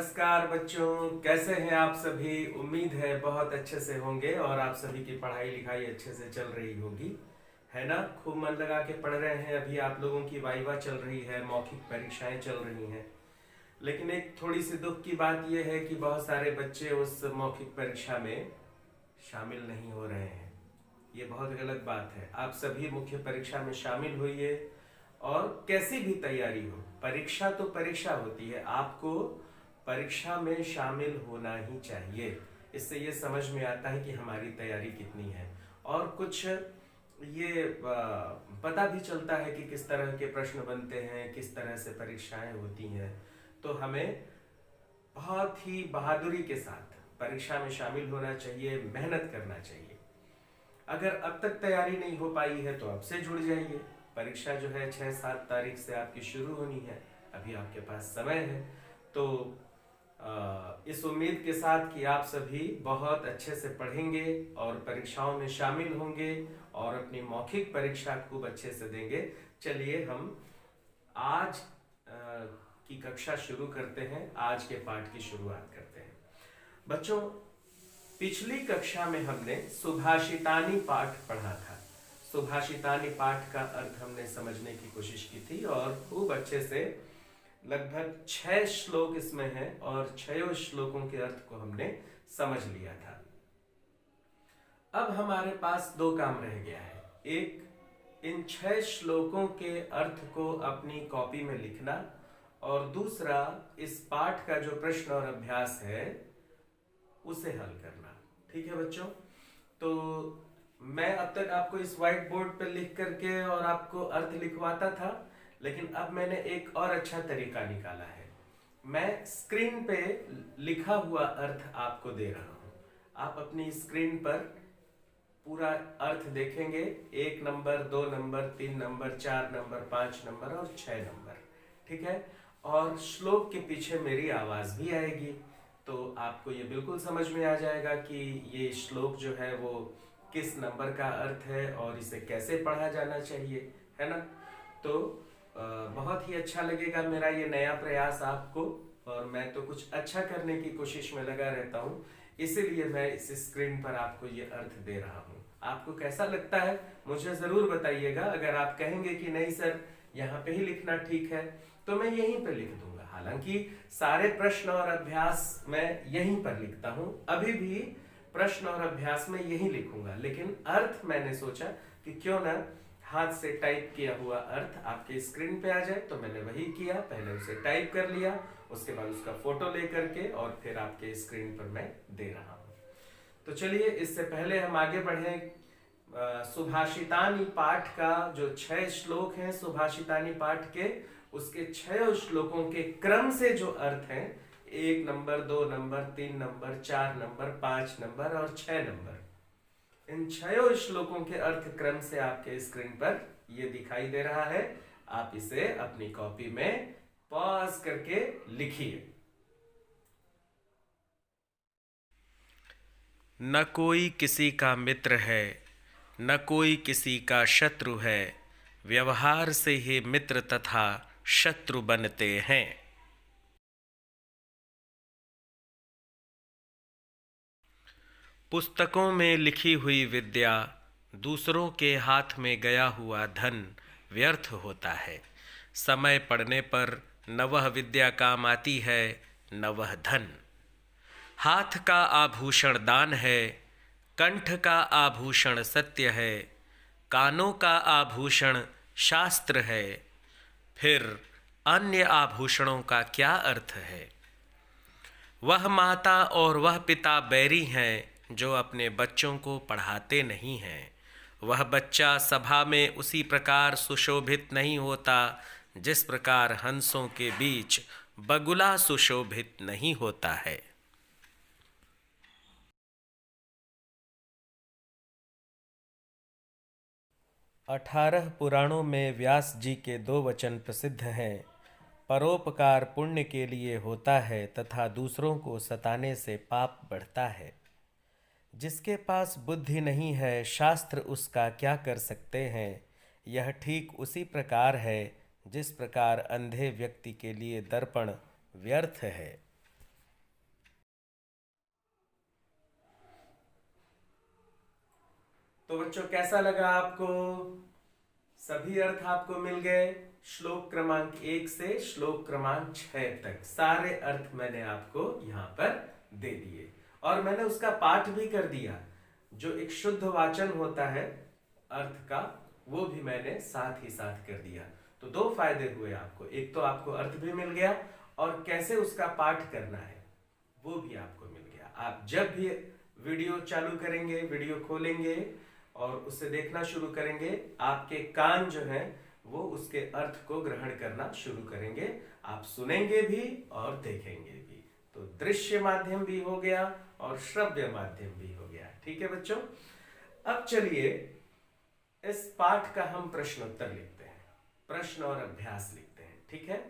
नमस्कार बच्चों, कैसे हैं आप सभी। उम्मीद है बहुत अच्छे से होंगे और आप सभी की पढ़ाई लिखाई अच्छे से चल रही होगी, है ना। खूब मन लगा के पढ़ रहे हैं। अभी आप लोगों की वाइवा चल रही है, मौखिक परीक्षाएं चल रही हैं। लेकिन एक थोड़ी सी दुख की बात यह है कि बहुत सारे बच्चे उस मौखिक परीक्षा में शामिल नहीं हो रहे हैं। ये बहुत गलत बात है। आप सभी मुख्य परीक्षा में शामिल होइए और कैसी भी तैयारी हो, परीक्षा तो परीक्षा होती है, आपको परीक्षा में शामिल होना ही चाहिए। इससे ये समझ में आता है कि हमारी तैयारी कितनी है और कुछ ये पता भी चलता है कि किस तरह के प्रश्न बनते हैं, किस तरह से परीक्षाएं होती हैं। तो हमें बहुत ही बहादुरी के साथ परीक्षा में शामिल होना चाहिए, मेहनत करना चाहिए। अगर अब तक तैयारी नहीं हो पाई है तो अब से जुड़ जाइए। परीक्षा जो है 6-7 तारीख से आपकी शुरू होनी है, अभी आपके पास समय है। तो इस उम्मीद के साथ कि आप सभी बहुत अच्छे से पढ़ेंगे और परीक्षाओं में शामिल होंगे और अपनी मौखिक परीक्षा खूब अच्छे से देंगे। चलिए हम आज की कक्षा शुरू करते हैं, आज के पाठ की शुरुआत करते हैं। बच्चों, पिछली कक्षा में हमने सुभाषितानी पाठ पढ़ा था। सुभाषितानी पाठ का अर्थ हमने समझने की कोशिश की थी और खूब अच्छे से लगभग 6 श्लोक इसमें हैं और 6 श्लोकों के अर्थ को हमने समझ लिया था। अब हमारे पास 2 काम रह गया है। एक, इन 6 श्लोकों के अर्थ को अपनी कॉपी में लिखना और दूसरा, इस पाठ का जो प्रश्न और अभ्यास है उसे हल करना। ठीक है बच्चों। तो मैं अब तक आपको इस व्हाइट बोर्ड पर लिख करके और आपको अर्थ लिखवाता था, लेकिन अब मैंने एक और अच्छा तरीका निकाला है। मैं स्क्रीन पे लिखा हुआ अर्थ आपको दे रहा हूं। आप अपनी स्क्रीन पर पूरा अर्थ देखेंगे। 1 number, 2 number, 3 number, 4 number, 5 number और 6 नंबर। ठीक है। और श्लोक के पीछे मेरी आवाज भी आएगी, तो आपको ये बिल्कुल समझ में आ जाएगा कि ये श्लोक जो है वो किस नंबर का अर्थ है और इसे कैसे पढ़ा जाना चाहिए, है ना। तो बहुत ही अच्छा लगेगा मेरा ये नया प्रयास आपको, और मैं तो कुछ अच्छा करने की कोशिश में लगा रहता हूँ, इसीलिए मैं इस स्क्रीन पर आपको ये अर्थ दे रहा हूँ। आपको कैसा लगता है मुझे जरूर बताइएगा। अगर आप कहेंगे कि नहीं सर यहाँ पे ही लिखना ठीक है, तो मैं यहीं पर लिख दूंगा। हालांकि सारे प्रश्न और अभ्यास मैं यहीं पर लिखता हूं, अभी भी प्रश्न और अभ्यास में यही लिखूंगा, लेकिन अर्थ मैंने सोचा कि क्यों ना हाथ से टाइप किया हुआ अर्थ आपके स्क्रीन पे आ जाए। तो मैंने वही किया, पहले उसे टाइप कर लिया, उसके बाद उसका फोटो लेकर के और फिर आपके स्क्रीन पर मैं दे रहा हूं। तो चलिए, इससे पहले हम आगे बढ़े। सुभाषितानी पाठ का जो 6 श्लोक हैं सुभाषितानी पाठ के, उसके 6 श्लोकों के क्रम से जो अर्थ हैं, 1 number, 2 number, 3 number, 4 number, 5 number और 6 नंबर, इन 6 श्लोकों के अर्थ क्रम से आपके स्क्रीन पर ये दिखाई दे रहा है। आप इसे अपनी कॉपी में पॉज करके लिखिए। न कोई किसी का मित्र है, न कोई किसी का शत्रु है, व्यवहार से ही मित्र तथा शत्रु बनते हैं। पुस्तकों में लिखी हुई विद्या, दूसरों के हाथ में गया हुआ धन व्यर्थ होता है। समय पड़ने पर न वह विद्या काम आती है, न वह धन। हाथ का आभूषण दान है, कंठ का आभूषण सत्य है, कानों का आभूषण शास्त्र है, फिर अन्य आभूषणों का क्या अर्थ है। वह माता और वह पिता बैरी हैं जो अपने बच्चों को पढ़ाते नहीं हैं। वह बच्चा सभा में उसी प्रकार सुशोभित नहीं होता जिस प्रकार हंसों के बीच बगुला सुशोभित नहीं होता है। अठारह पुराणों में व्यास जी के 2 वचन प्रसिद्ध हैं। परोपकार पुण्य के लिए होता है तथा दूसरों को सताने से पाप बढ़ता है। जिसके पास बुद्धि नहीं है, शास्त्र उसका क्या कर सकते हैं। यह ठीक उसी प्रकार है जिस प्रकार अंधे व्यक्ति के लिए दर्पण व्यर्थ है। तो बच्चों कैसा लगा आपको? सभी अर्थ आपको मिल गए। श्लोक क्रमांक 1 से श्लोक क्रमांक 6 तक सारे अर्थ मैंने आपको यहाँ पर दे दिए और मैंने उसका पाठ भी कर दिया। जो एक शुद्ध वाचन होता है अर्थ का, वो भी मैंने साथ ही साथ कर दिया। तो दो फायदे हुए आपको, एक तो आपको अर्थ भी मिल गया और कैसे उसका पाठ करना है वो भी आपको मिल गया। आप जब भी वीडियो चालू करेंगे, वीडियो खोलेंगे और उसे देखना शुरू करेंगे, आपके कान जो हैं वो उसके अर्थ को ग्रहण करना शुरू करेंगे। आप सुनेंगे भी और देखेंगे भी। तो दृश्य माध्यम भी हो गया और श्रव्य माध्यम भी हो गया। ठीक है बच्चों, अब चलिए इस पाठ का हम प्रश्न उत्तर लिखते हैं, प्रश्न और अभ्यास लिखते हैं। ठीक है,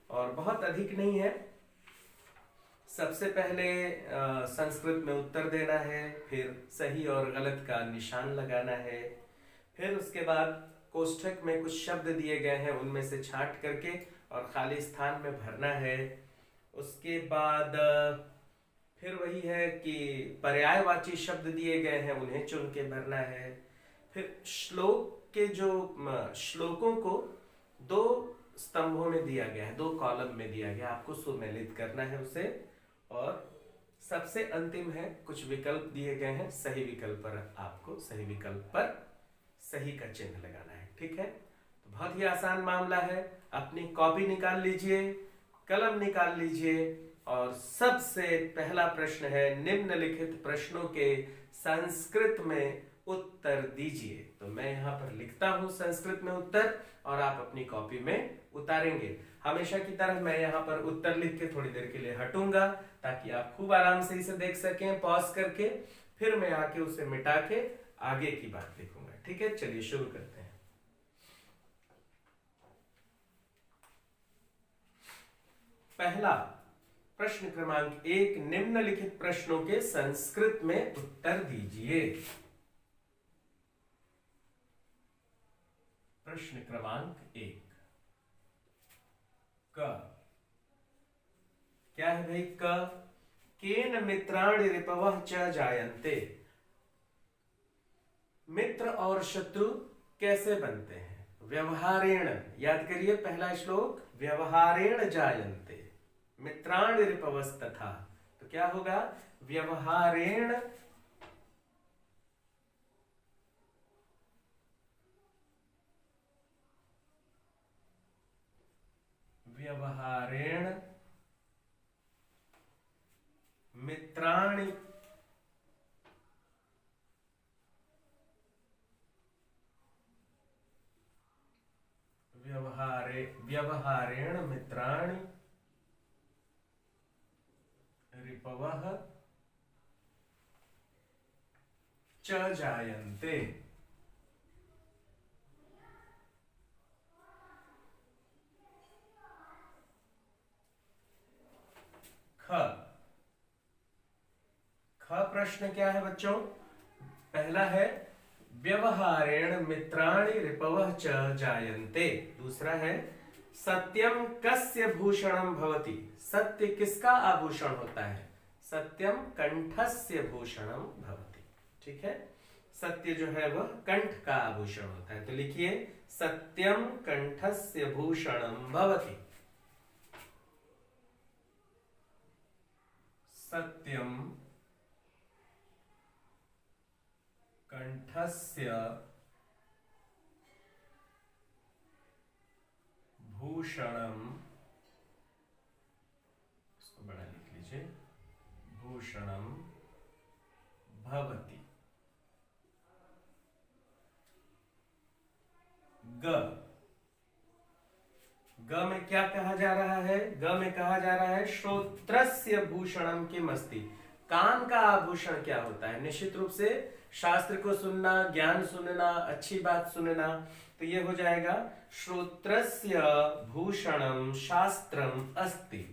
और बहुत अधिक नहीं है। सबसे पहले संस्कृत में उत्तर देना है, फिर सही और गलत का निशान लगाना है, फिर उसके बाद कोष्ठक में कुछ शब्द दिए गए हैं उनमें से छांट करके और खाली स्थान में भरना है। उसके बाद फिर वही है कि पर्यायवाची शब्द दिए गए हैं उन्हें चुन के भरना है। फिर श्लोक के जो श्लोकों को दो स्तंभों में दिया गया है, दो कॉलम में दिया गया, आपको सुमेलित करना है उसे। और सबसे अंतिम है कुछ विकल्प दिए गए हैं, सही विकल्प पर आपको सही विकल्प पर सही का चिन्ह लगाना है। ठीक है, तो बहुत ही आसान मामला है। अपनी कॉपी निकाल लीजिए, कलम निकाल लीजिए और सबसे पहला प्रश्न है निम्नलिखित प्रश्नों के संस्कृत में उत्तर दीजिए। तो मैं यहाँ पर लिखता हूं संस्कृत में उत्तर और आप अपनी कॉपी में उतारेंगे। हमेशा की तरह मैं यहाँ पर उत्तर लिख के थोड़ी देर के लिए हटूंगा ताकि आप खूब आराम से इसे देख सकें पॉज करके, फिर मैं आके उसे मिटा के आगे की बात लिखूंगा। ठीक है, चलिए शुरू करते हैं। पहला प्रश्न क्रमांक 1, निम्नलिखित प्रश्नों के संस्कृत में उत्तर दीजिए। प्रश्न क्रमांक 1, क क्या है भाई? क केन मित्राणि रिपवः च जायन्ते। मित्र और शत्रु कैसे बनते हैं? व्यवहारेण, याद करिए पहला श्लोक, व्यवहारेण जायन्ते मित्राणि रिपवस्तथा। तो क्या होगा? व्यवहारेण व्यवहारेण मित्राणि व्यवहारेण मित्राणि रिपवः च जायन्ते। ख प्रश्न क्या है बच्चों? पहला है व्यवहारेण मित्राणि रिपवः च जायन्ते। दूसरा है सत्यम कस्य भूषणम भवति। सत्य किसका आभूषण होता है? सत्यम कंठस्य भूषणम भवति। ठीक है, सत्य जो है वह कंठ का आभूषण होता है। तो लिखिए सत्यम कंठस्य भूषणम भवति। सत्यम कंठस्य भूषणम, इसको बड़ा लिख लीजिए, भूषणम भवति। ग में क्या कहा जा रहा है? ग में कहा जा रहा है श्रोत्रस्य भूषणम किम अस्ति। कान का आभूषण क्या होता है? निश्चित रूप से शास्त्र को सुनना, ज्ञान सुनना, अच्छी बात सुनना। तो ये हो जाएगा श्रोत्रस्य भूषणम शास्त्रम अस्ति।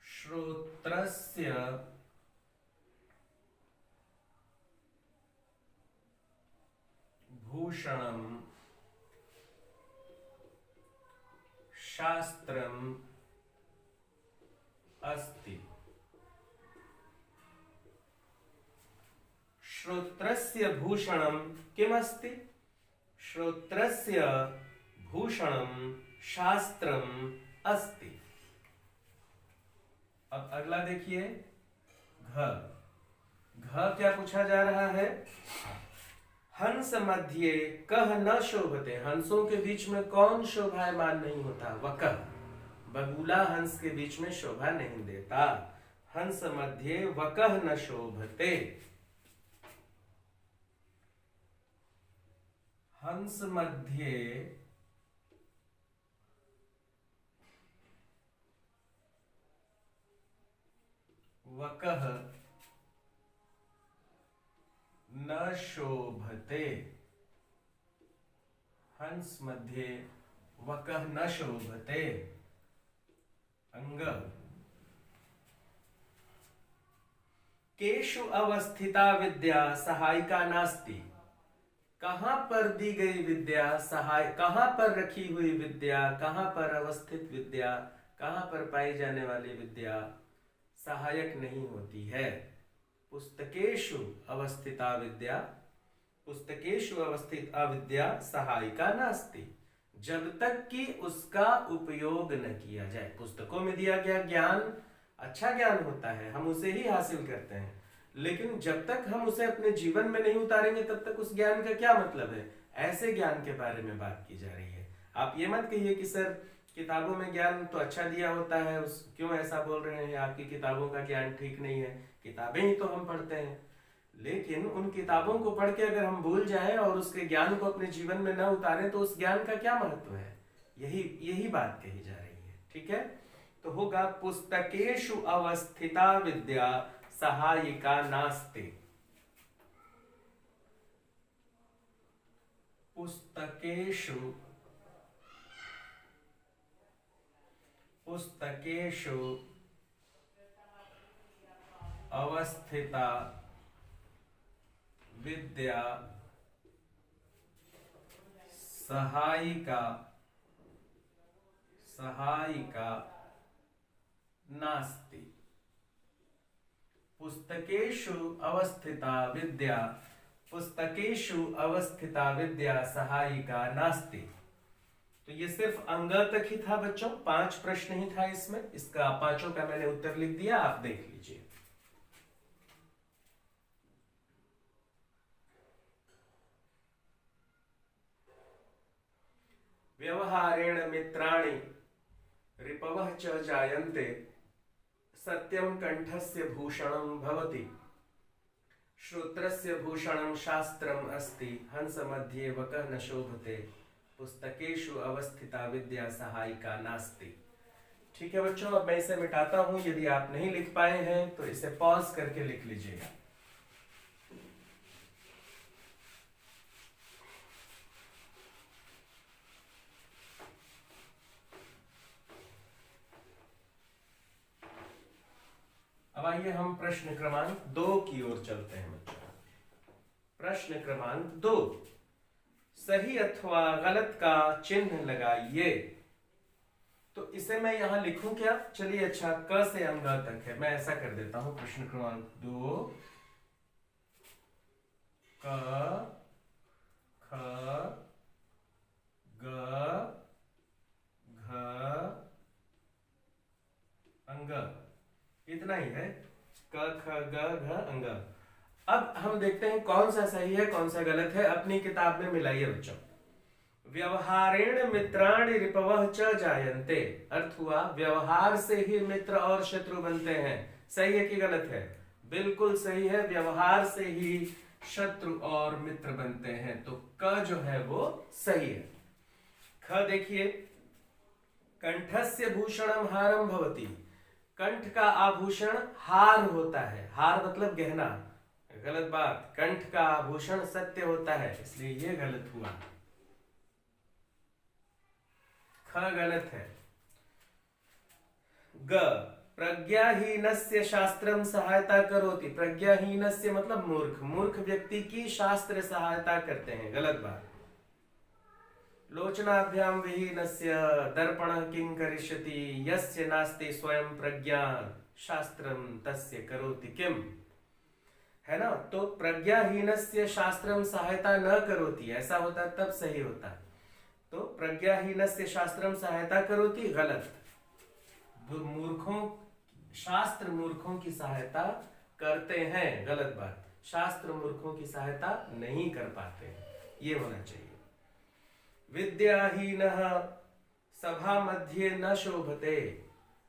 श्रोत्रस्य भूषणम शास्त्रम अस्ति। श्रोत्रस्य भूषणं किमस्ति? श्रोत्रस्य भूषणं शास्त्रम अस्ति। अब अगला देखिए, घ। घ क्या पूछा जा रहा है? हंस मध्य कह न शोभते, हंसों के बीच में कौन शोभायमान नहीं होता? वकह, बगुला हंस के बीच में शोभा नहीं देता। हंस मध्य वकह न शोभते, हंस मध्य वकह न शोभते, हंस मध्य वकह न शोभते। अंग। केषु अवस्थिता विद्या सहायिका नास्ति, कहां पर दी गई विद्या सहाय, कहां पर रखी हुई विद्या, कहां पर अवस्थित विद्या, कहां पर पाई जाने वाली विद्या सहायक नहीं होती है? पुस्तकेषु अवस्थिता विद्या, पुस्तकेषु अवस्थित अविद्या सहायिका नास्ति, जब तक कि उसका उपयोग न किया जाए। पुस्तकों में दिया गया ज्ञान अच्छा ज्ञान होता है, हम उसे ही हासिल करते हैं, लेकिन जब तक हम उसे अपने जीवन में नहीं उतारेंगे तब तक उस ज्ञान का क्या मतलब है? ऐसे ज्ञान के बारे में बात की जा रही है। आप ये मत कहिए कि सर किताबों में ज्ञान तो अच्छा दिया होता है, उस क्यों ऐसा बोल रहे हैं, आपकी किताबों का ज्ञान ठीक नहीं है। किताबें ही तो हम पढ़ते हैं, लेकिन उन किताबों को पढ़ के अगर हम भूल जाएं और उसके ज्ञान को अपने जीवन में न उतारें तो उस ज्ञान का क्या महत्व है? यही बात कही जा रही है। ठीक है, तो होगा पुस्तकेषु अवस्थिता विद्या सहायिका नास्ति, पुस्तकेषु अवस्थिता विद्या सहायिका नास्ति, पुस्तकेषु अवस्थिता विद्या सहायिका नास्ति। तो ये सिर्फ अंग तक ही था बच्चों, 5 प्रश्न ही था इसमें, इसका 5 का मैंने उत्तर लिख दिया, आप देख लीजिए। व्यवहारेण मित्राणि रिपवः च जायन्ते, सत्यं कंठस्य भूषणं भवति, श्रोत्रस्य भूषणं शास्त्रम् अस्ति, हंस मध्ये वकः न शोभते, पुस्तकेषु अवस्थिता विद्या सहायिका नास्ति। ठीक है बच्चों, अब मैं इसे मिटाता हूं। यदि आप नहीं लिख पाए हैं तो इसे पॉज करके लिख लीजिएगा। अब आइए हम प्रश्न क्रमांक 2 की ओर चलते हैं बच्चों। प्रश्न क्रमांक 2, सही अथवा गलत का चिन्ह लगाइए। तो इसे मैं यहां लिखूं क्या? चलिए अच्छा, क से अंग तक है, मैं ऐसा कर देता हूं। प्रश्न क्रमांक 2, क ख ग घ अंग, इतना ही है, क ख ग घ अंग। अब हम देखते हैं कौन सा सही है कौन सा गलत है। अपनी किताब में मिलाइए बच्चों। व्यवहारेण मित्राणि रिपवः च जायन्ते, अर्थ हुआ व्यवहार से ही मित्र और शत्रु बनते हैं। सही है कि गलत है? बिल्कुल सही है, व्यवहार से ही शत्रु और मित्र बनते हैं। तो क जो है वो सही है। ख देखिए, कंठस्य भूषणम हारम भवति, कंठ का आभूषण हार होता है। हार मतलब गहना, गलत बात। कंठ का आभूषण सत्य होता है, इसलिए ये गलत हुआ। ख गलत है। ग, प्रज्ञाहीनस्य शास्त्रम सहायता करोति, प्रज्ञाहीनस्य मतलब मूर्ख, मूर्ख व्यक्ति की शास्त्र सहायता करते हैं, गलत बात। लोचनाभ्याम विहीनस्य दर्पणः किं करिष्यति, यस्य नास्ति स्वयं प्रज्ञा शास्त्रम तस्य करोति किम। है ना। तो प्रज्ञाहीनस्य शास्त्रम सहायता न करोति, ऐसा होता है तब सही होता है। तो प्रज्ञाहीनस्य शास्त्रम सहायता करोति गलत। मूर्खों, शास्त्र मूर्खों की सहायता करते हैं, गलत बात। शास्त्र मूर्खों की सहायता नहीं कर पाते हैं, ये होना चाहिए। विद्याहीनः सभा मध्य न शोभते,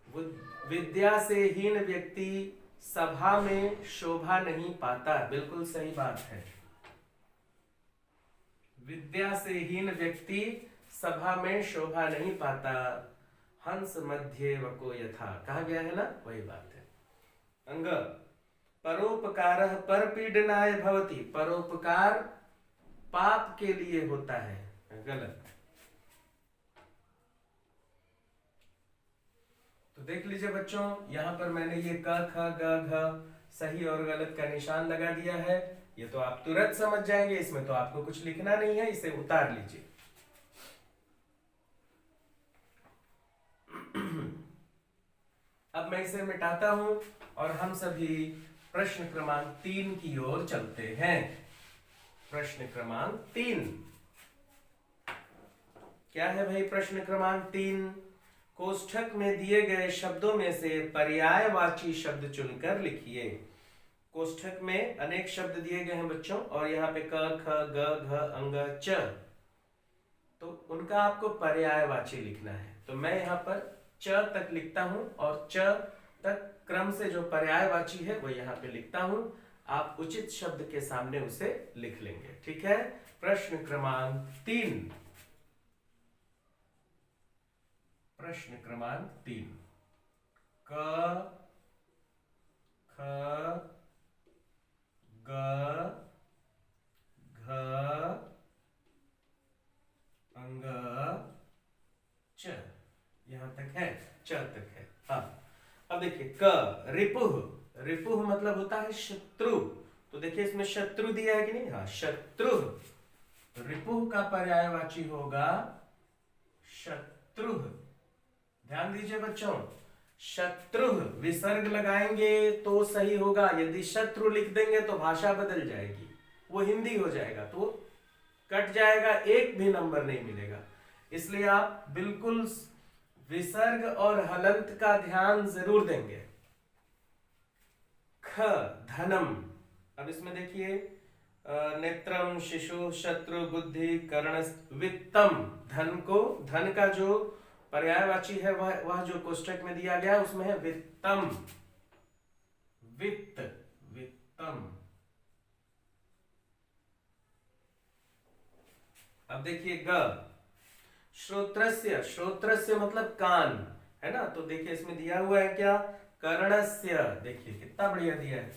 विद्या से हीन व्यक्ति सभा में शोभा नहीं पाता, बिल्कुल सही बात है। विद्या से हीन व्यक्ति सभा में शोभा नहीं पाता। हंस मध्य वको यथा, कहा गया है ना, वही बात है। अंग परोपकारः परपीडनाय भवति, परोपकार पाप के लिए होता है, गलत। तो देख लीजिए बच्चों, यहां पर मैंने ये क ख ग घ सही और गलत का निशान लगा दिया है। ये तो आप तुरंत समझ जाएंगे, इसमें तो आपको कुछ लिखना नहीं है, इसे उतार लीजिए। अब मैं इसे मिटाता हूं और हम सभी प्रश्न क्रमांक 3 की ओर चलते हैं। प्रश्न क्रमांक 3 क्या है भाई? प्रश्न क्रमांक 3, कोष्ठक में दिए गए शब्दों में से पर्यायवाची शब्द चुनकर लिखिए। कोष्ठक में अनेक शब्द दिए गए हैं बच्चों, और यहाँ पे क ख ग घ अंग च, तो उनका आपको पर्यायवाची लिखना है। तो मैं यहाँ पर च तक लिखता हूं और च तक क्रम से जो पर्यायवाची है वो यहाँ पे लिखता हूं। आप उचित शब्द के सामने उसे लिख लेंगे, ठीक है। प्रश्न क्रमांक 3, प्रश्न क्रमांक 3, क ख ग घ अंग च, यहां तक है, च तक है। हाँ, अब देखिए क रिपुह, रिपुह मतलब होता है शत्रु। तो देखिए इसमें शत्रु दिया है कि नहीं? हाँ, शत्रु। रिपुह का पर्यायवाची होगा शत्रु। ध्यान दीजिए बच्चों, शत्रु विसर्ग लगाएंगे तो सही होगा, यदि शत्रु लिख देंगे तो भाषा बदल जाएगी, वो हिंदी हो जाएगा, तो कट जाएगा, एक भी नंबर नहीं मिलेगा। इसलिए आप बिल्कुल विसर्ग और हलंत का ध्यान जरूर देंगे। ख धनम, अब इसमें देखिए नेत्रम शिशु शत्रु बुद्धि कर्ण वित्तम, धन को, धन का जो पर्यायवाची है वह जो कोष्ठक में दिया गया उसमें है वित्तम, वित्त, वित्तम। अब देखिए ग श्रोत्रस्य, श्रोत्रस्य मतलब कान, है ना। तो देखिए इसमें दिया हुआ है क्या? कर्णस्य, देखिए कितना बढ़िया दिया है,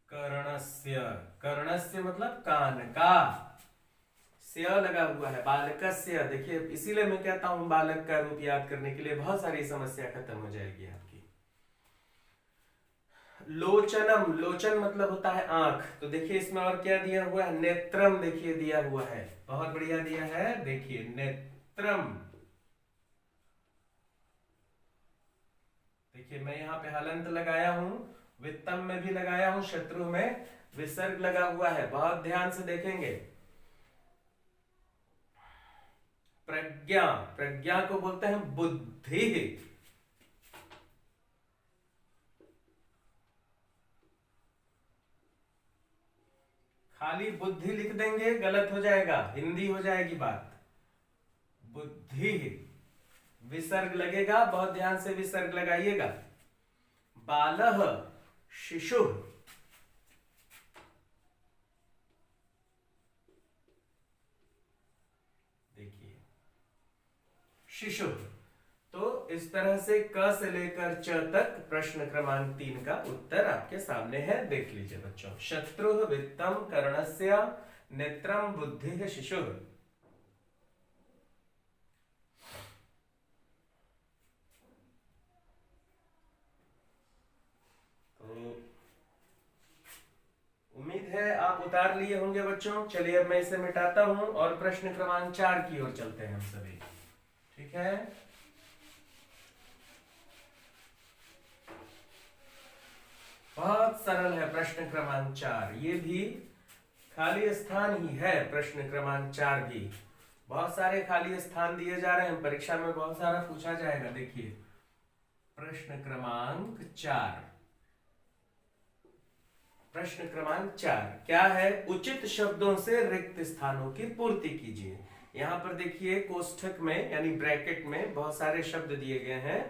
कर्णस्य, कर्णस्य मतलब कान का, स्य लगा हुआ है। बालकस्य, देखिए इसीलिए मैं कहता हूं बालक का रूप याद करने के लिए बहुत सारी समस्या खत्म हो जाएगी आपकी। लोचनम, लोचन मतलब होता है आंख। तो देखिए इसमें और क्या दिया हुआ है? नेत्रम, देखिए दिया हुआ है, बहुत बढ़िया दिया है, देखिए नेत्रम। देखिए मैं यहाँ पे हलंत लगाया हूं, वित्तम में भी लगाया हूं, शत्रु में विसर्ग लगा हुआ है, बहुत ध्यान से देखेंगे। प्रज्ञा, प्रज्ञा को बोलते हैं बुद्धि। खाली बुद्धि लिख देंगे गलत हो जाएगा, हिंदी हो जाएगी बात। बुद्धि, विसर्ग लगेगा, बहुत ध्यान से विसर्ग लगाइएगा। बालह शिशु, देखिए शिशु। तो इस तरह से क से लेकर च तक प्रश्न क्रमांक 3 का उत्तर आपके सामने है, देख लीजिए बच्चों। शत्रु वित्तम कर्णस्य नेत्रम बुद्धि शिशु। तो उम्मीद है आप उतार लिए होंगे बच्चों। चलिए अब मैं इसे मिटाता हूं और प्रश्न क्रमांक 4 की ओर चलते हैं हम सभी, ठीक है। सरल है प्रश्न क्रमांक 4, ये भी खाली स्थान ही है। प्रश्न क्रमांक 4 भी बहुत सारे खाली स्थान दिए जा रहे हैं, परीक्षा में बहुत सारा पूछा जाएगा। देखिए प्रश्न क्रमांक 4, प्रश्न क्रमांक 4 क्या है? उचित शब्दों से रिक्त स्थानों की पूर्ति कीजिए। यहां पर देखिए कोष्ठक में यानी ब्रैकेट में बहुत सारे शब्द दिए गए हैं,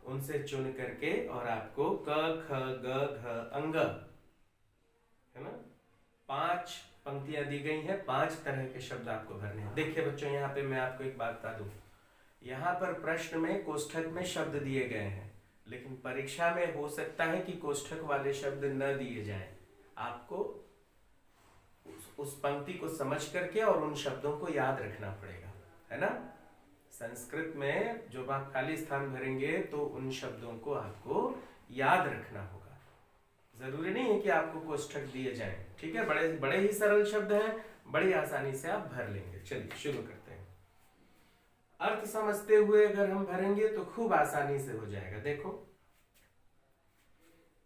उनसे चुन करके और आपको क ख ग घ अंग, है ना, 5 पंक्तियां दी गई हैं, 5 तरह के शब्द आपको भरने हैं। देखिए बच्चों, यहाँ पे मैं आपको एक बात बता दूं, यहाँ पर प्रश्न में कोष्ठक में शब्द दिए गए हैं, लेकिन परीक्षा में हो सकता है कि कोष्ठक वाले शब्द न दिए जाएं। आपको उस पंक्ति को समझ करके और उन शब्दों को याद रखना पड़ेगा, है ना। संस्कृत में जब आप खाली स्थान भरेंगे तो उन शब्दों को आपको याद रखना होगा। जरूरी नहीं है कि आपको कोष्ठक दिए जाएं, ठीक है। बड़े बड़े ही सरल शब्द हैं, बड़ी आसानी से आप भर लेंगे। चलिए शुरू करते हैं। अर्थ समझते हुए अगर हम भरेंगे तो खूब आसानी से हो जाएगा। देखो,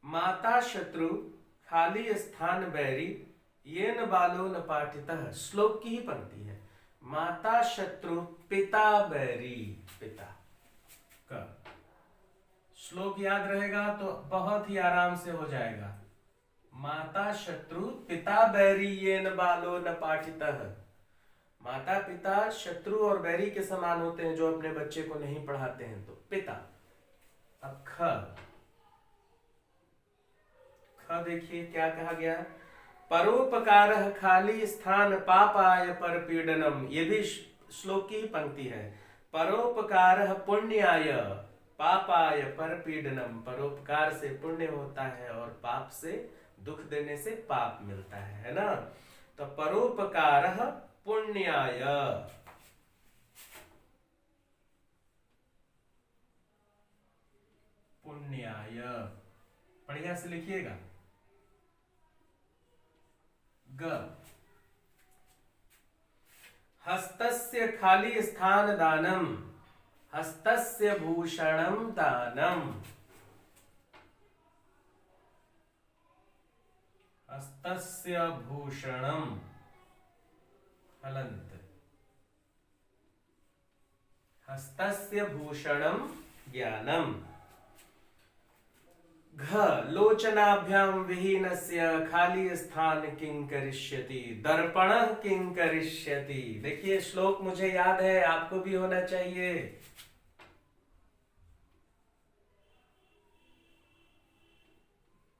माता शत्रु खाली स्थान बैरी ये न बालो न पाठितः, श्लोक की ही पंक्ति है। माता शत्रु पिता बैरी, पिता का श्लोक याद रहेगा तो बहुत ही आराम से हो जाएगा। माता शत्रु पिता बैरी ये न बालो न पाठितः, माता पिता शत्रु और बैरी के समान होते हैं जो अपने बच्चे को नहीं पढ़ाते हैं, तो पिता। अब ख देखिए क्या कहा गया, परोपकार खाली स्थान पापाय पर पीडनम, ये भी श्लोक की पंक्ति है। परोपकार पुण्याय पापाय पर पीडनम, परोपकार से पुण्य होता है और पाप से, दुख देने से पाप मिलता है ना। तो परोपकार पुण्याय, पुण्याय बढ़िया से लिखिएगा। ग हस्तस्य खाली स्थान दानम, हस्तस्य भूषणम दानम, हस्तस्य भूषणम हलंत, हस्तस्य भूषणम ज्ञानम। घ लोचनाभ्याम विहीनस्य खाली स्थान किं करिष्यति, दर्पणः किं करिष्यति। देखिए श्लोक मुझे याद है, आपको भी होना चाहिए।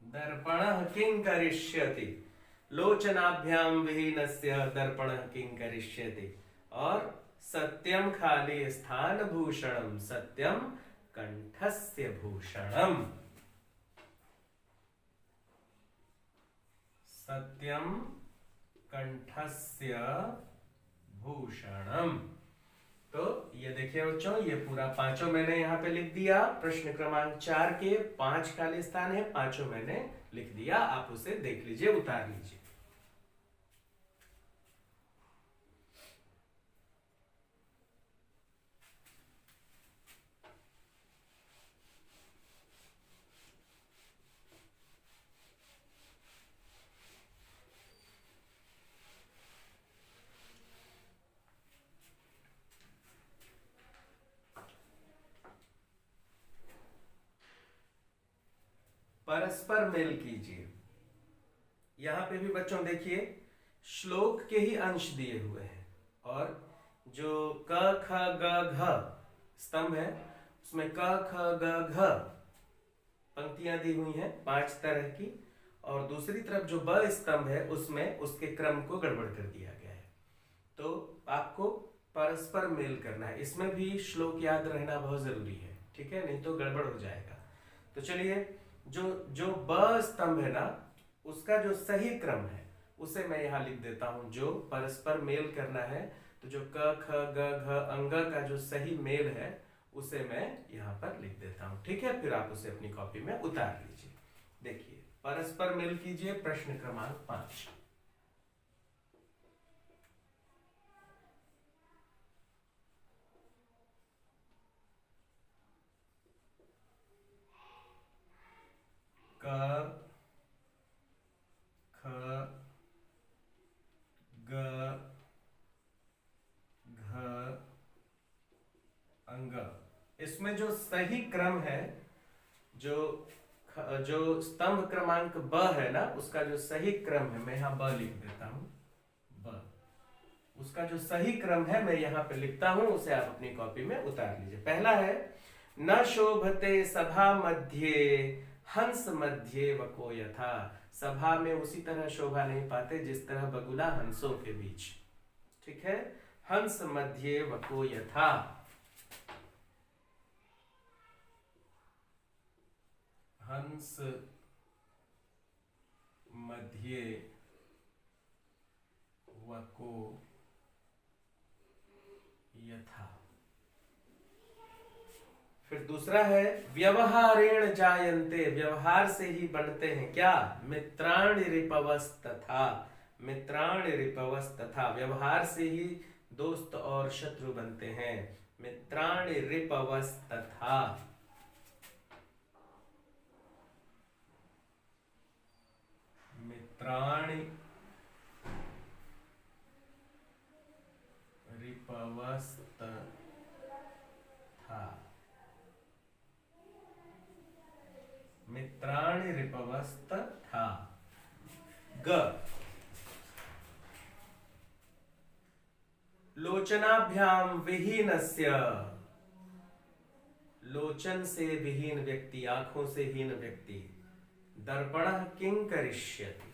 दर्पणः किं करिष्यति, लोचनाभ्याम विहीनस्य दर्पणः किं करिष्यति। और सत्यम खाली स्थान भूषणम, सत्यम कंठस्य भूषणम, सत्यम कंठस्य भूषणम। तो ये देखिए बच्चों, ये पूरा पांचों मैंने यहाँ पे लिख दिया। प्रश्न क्रमांक 4 के 5 खाली स्थान है, पांचों मैंने लिख दिया। आप उसे देख लीजिए, उतार लीजिए। परस्पर मेल कीजिए। यहां पे भी बच्चों देखिए श्लोक के ही अंश दिए हुए हैं, और जो क ख ग घ स्तंभ है उसमें क ख ग घ पंक्तियां दी हुई हैं 5 तरह की, और दूसरी तरफ जो ब स्तंभ है उसमें उसके क्रम को गड़बड़ कर दिया गया है। तो आपको परस्पर मेल करना है, इसमें भी श्लोक याद रहना बहुत जरूरी है, ठीक है, नहीं तो गड़बड़ हो जाएगा। तो चलिए, जो ब स्तंभ है ना, उसका जो सही क्रम है उसे मैं यहाँ लिख देता हूं। जो परस्पर मेल करना है, तो जो क ख ग घ अंग का जो सही मेल है उसे मैं यहाँ पर लिख देता हूं, ठीक है। फिर आप उसे अपनी कॉपी में उतार लीजिए। देखिए, परस्पर मेल कीजिए, प्रश्न क्रमांक 5। क इसमें जो सही क्रम है, जो स्तंभ क्रमांक ब है ना, उसका जो सही क्रम है, मैं यहाँ ब लिख देता हूं, ब, उसका जो सही क्रम है मैं यहाँ पे लिखता हूं, उसे आप अपनी कॉपी में उतार लीजिए। पहला है न शोभते सभा मध्य हंस मध्य वको यथा। सभा में उसी तरह शोभा नहीं पाते जिस तरह बगुला हंसों के बीच। ठीक है, हंस मध्य वको यथा। हंस मध्य वको यथा। फिर दूसरा है व्यवहारेण जायन्ते। व्यवहार से ही बनते हैं क्या? मित्राणि रिपवस्तथा। मित्राणि रिपवस्तथा, व्यवहार से ही दोस्त और शत्रु बनते हैं। मित्राणि रिपवस्तथा। मित्राणि रिपवस्तथा। मित्राणि रिपवस्तथा। ग लोचनाभ्याम विहीनस्य। लोचन से विहीन व्यक्ति, आंखों से हीन व्यक्ति। दर्पणः किं करिष्यति।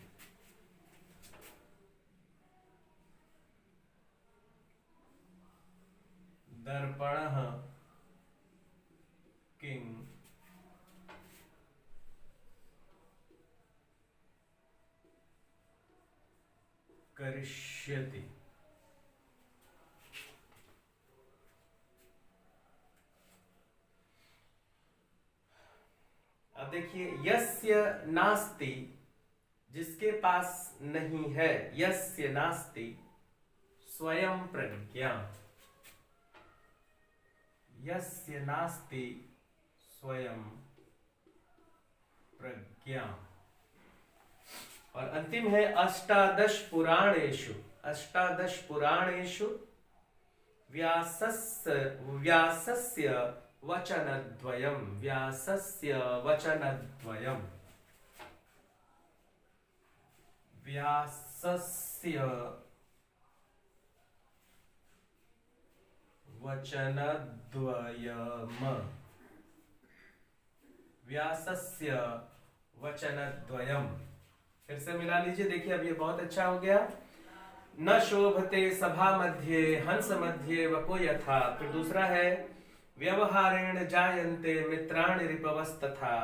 दर्पणः किं करिष्यति। अब देखिए, यस्य नास्ति, जिसके पास नहीं है, यस्य नास्ति स्वयं प्रज्ञा। यस्य नास्ति स्वयं प्रज्ञा। और अंतिम है अष्टादश पुराणेषु। अष्टादश पुराणेषु व्यासस्य वचनद्वयम्। व्यासस्य वचनद्वयम्। व्यासस्य वचनद्वयम्। व्यासस्य वचनद्वयम्। फिर से मिला लीजिए, देखिए अब ये बहुत अच्छा हो गया। न शोभते सभा मध्य हंस मध्य वको यथा। फिर दूसरा है व्यवहारेण जायन्ते मित्राणि रिपवस्तथा।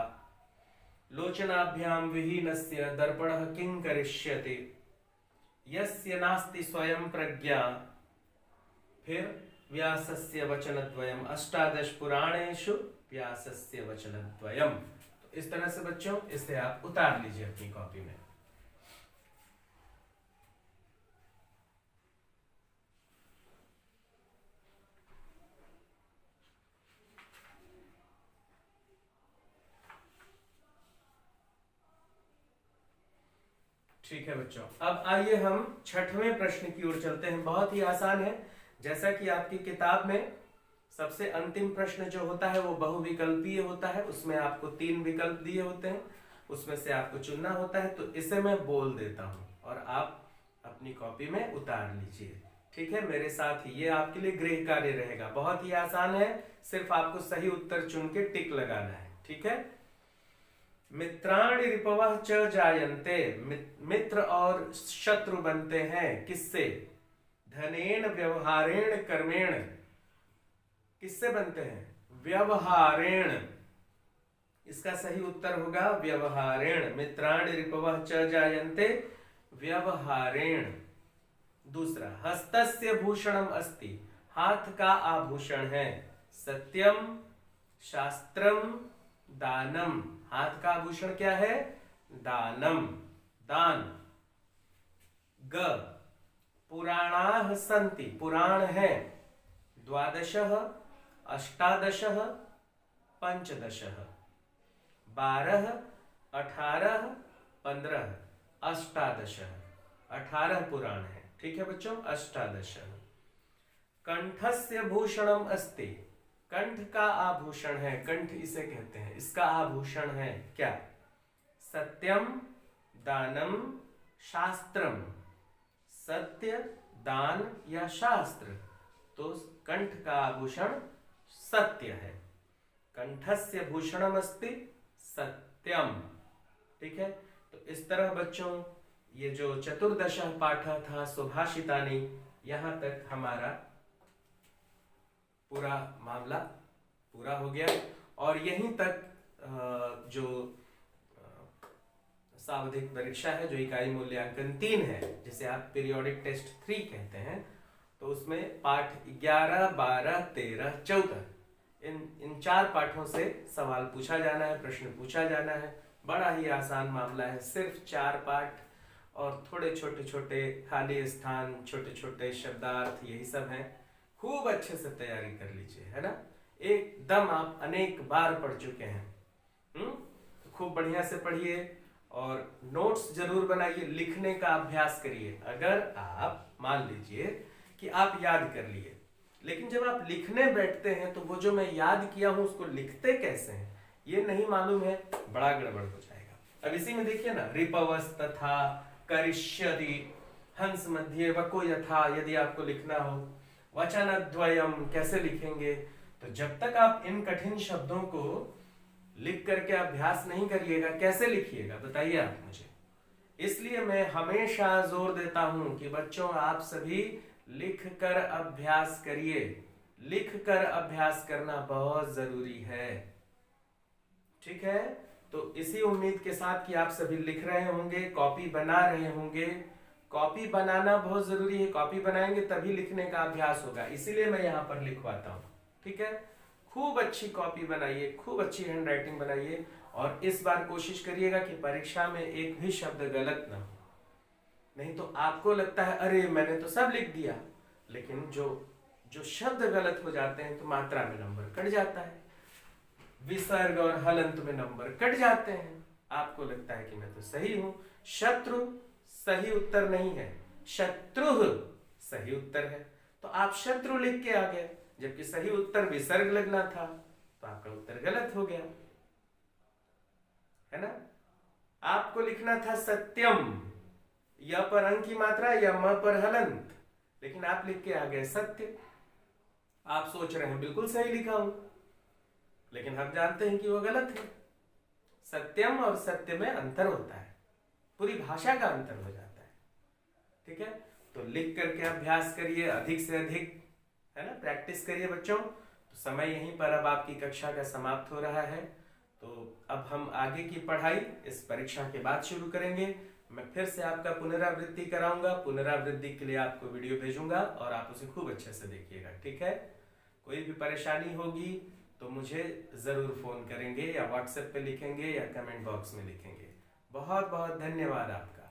लोचनाभ्याम विहीनस्य दर्पणः किं करिष्यति। यस्य नास्ति स्वयं प्रज्ञा। फिर व्यासस्य वचनद्वयम्। अष्टादश पुराणेषु व्यासस्य वचनद्वयम्। तो इस तरह से बच्चों, इसे आप उतार लीजिए अपनी कॉपी में। ठीक है बच्चों, अब आइए हम छठवें प्रश्न की ओर चलते हैं। बहुत ही आसान है। जैसा कि आपकी किताब में सबसे अंतिम प्रश्न जो होता है वो बहुविकल्पीय होता है। उसमें आपको 3 विकल्प दिए होते हैं, उसमें से आपको चुनना होता है। तो इसे मैं बोल देता हूं और आप अपनी कॉपी में उतार लीजिए। ठीक है, मेरे साथ ही। ये आपके लिए गृह कार्य रहेगा। बहुत ही आसान है, सिर्फ आपको सही उत्तर चुन के टिक लगाना है। ठीक है। मित्राणि रिपवः च जायन्ते। मित्र और शत्रु बनते हैं किससे? धनेन व्यवहारेण कर्मेण। किससे बनते हैं? व्यवहारेण। इसका सही उत्तर होगा व्यवहारेण। मित्राणि रिपवः च जायन्ते व्यवहारेण। दूसरा, हस्तस्य भूषणम अस्ति। हाथ का आभूषण है। सत्यम, शास्त्रम, दानम। हाथ का आभूषण क्या है? दानम, दान। ग पुराणाः सन्ति। पुराण है। द्वादशः, अष्टादशः, पंचदशः। 12, 18, 15, अष्टादशः। 18 पुराण है। ठीक है बच्चों, अष्टादशः। कंठस्य भूषणम अस्ति। कंठ का आभूषण है, कंठ इसे कहते हैं, इसका आभूषण है क्या? सत्यम दानम शास्त्रम, सत्य दान या शास्त्र। तो कंठ का आभूषण सत्य है। कंठस्य भूषणम अस्ति सत्यम। ठीक है, तो इस तरह बच्चों ये जो चतुर्दश पाठ था सुभाषितानि, यहां तक हमारा पूरा मामला पूरा हो गया। और यहीं तक जो सावधिक परीक्षा है, जो इकाई मूल्यांकन 3 है, जिसे आप पीरियोडिक टेस्ट 3 कहते हैं, तो उसमें पाठ 11, 12, 13, 14 इन 4 पाठों से सवाल पूछा जाना है, प्रश्न पूछा जाना है। बड़ा ही आसान मामला है, सिर्फ 4 पाठ और थोड़े छोटे छोटे खाली स्थान, छोटे छोटे शब्दार्थ, यही सब हैं। खूब अच्छे से तैयारी कर लीजिए, है ना। एकदम आप अनेक बार पढ़ चुके हैं। तो खूब बढ़िया से पढ़िए और नोट्स जरूर बनाइए, लिखने का अभ्यास करिए। अगर आप मान लीजिए कि आप याद कर लिए, लेकिन जब आप लिखने बैठते हैं तो वो जो मैं याद किया हूं उसको लिखते कैसे हैं ये नहीं मालूम है, बड़ा गड़बड़ हो जाएगा। अब इसी में देखिए ना, रिपवस तथा, करिष्यति, हंस मध्य वको यथा, यदि आपको लिखना हो, वचनद्वयम कैसे लिखेंगे। तो जब तक आप इन कठिन शब्दों को लिख करके अभ्यास नहीं करिएगा, कैसे लिखिएगा बताइए आप मुझे। इसलिए मैं हमेशा जोर देता हूं कि बच्चों आप सभी लिख कर अभ्यास करिए। लिख कर अभ्यास करना बहुत जरूरी है। ठीक है, तो इसी उम्मीद के साथ कि आप सभी लिख रहे होंगे, कॉपी बना रहे होंगे। कॉपी बनाना बहुत जरूरी है, कॉपी बनाएंगे तभी लिखने का अभ्यास होगा, इसीलिए मैं यहाँ पर लिखवाता हूँ। ठीक है, खूब अच्छी कॉपी बनाइए, खूब अच्छी हैंड राइटिंग बनाइए और इस बार कोशिश करिएगा कि परीक्षा में एक भी शब्द गलत ना हो। नहीं तो आपको लगता है अरे मैंने तो सब लिख दिया, लेकिन जो शब्द गलत हो जाते हैं तो मात्रा में नंबर कट जाता है, विसर्ग और हलंत में नंबर कट जाते हैं। आपको लगता है कि मैं तो सही हूं। शत्रु सही उत्तर नहीं है, शत्रु सही उत्तर है। तो आप शत्रु लिख के आ गए, जबकि सही उत्तर विसर्ग लगना था, तो आपका उत्तर गलत हो गया, है ना। आपको लिखना था सत्यम, य पर अंक की मात्रा या म पर हलंत, लेकिन आप लिख के आ गए सत्य। आप सोच रहे हैं बिल्कुल सही लिखा हूं, लेकिन हम जानते हैं कि वो गलत है। सत्यम और सत्य में अंतर होता है, पूरी भाषा का अंतर हो जाता है। ठीक है, तो लिख करके अभ्यास करिए, अधिक से अधिक, है ना, प्रैक्टिस करिए बच्चों। तो समय यहीं पर अब आपकी कक्षा का समाप्त हो रहा है, तो अब हम आगे की पढ़ाई इस परीक्षा के बाद शुरू करेंगे। मैं फिर से आपका पुनरावृत्ति कराऊंगा, पुनरावृत्ति के लिए आपको वीडियो भेजूंगा और आप उसे खूब अच्छे से देखिएगा। ठीक है, कोई भी परेशानी होगी तो मुझे जरूर फोन करेंगे या व्हाट्सएप पे लिखेंगे या कमेंट बॉक्स में लिखेंगे। बहुत बहुत धन्यवाद आपका।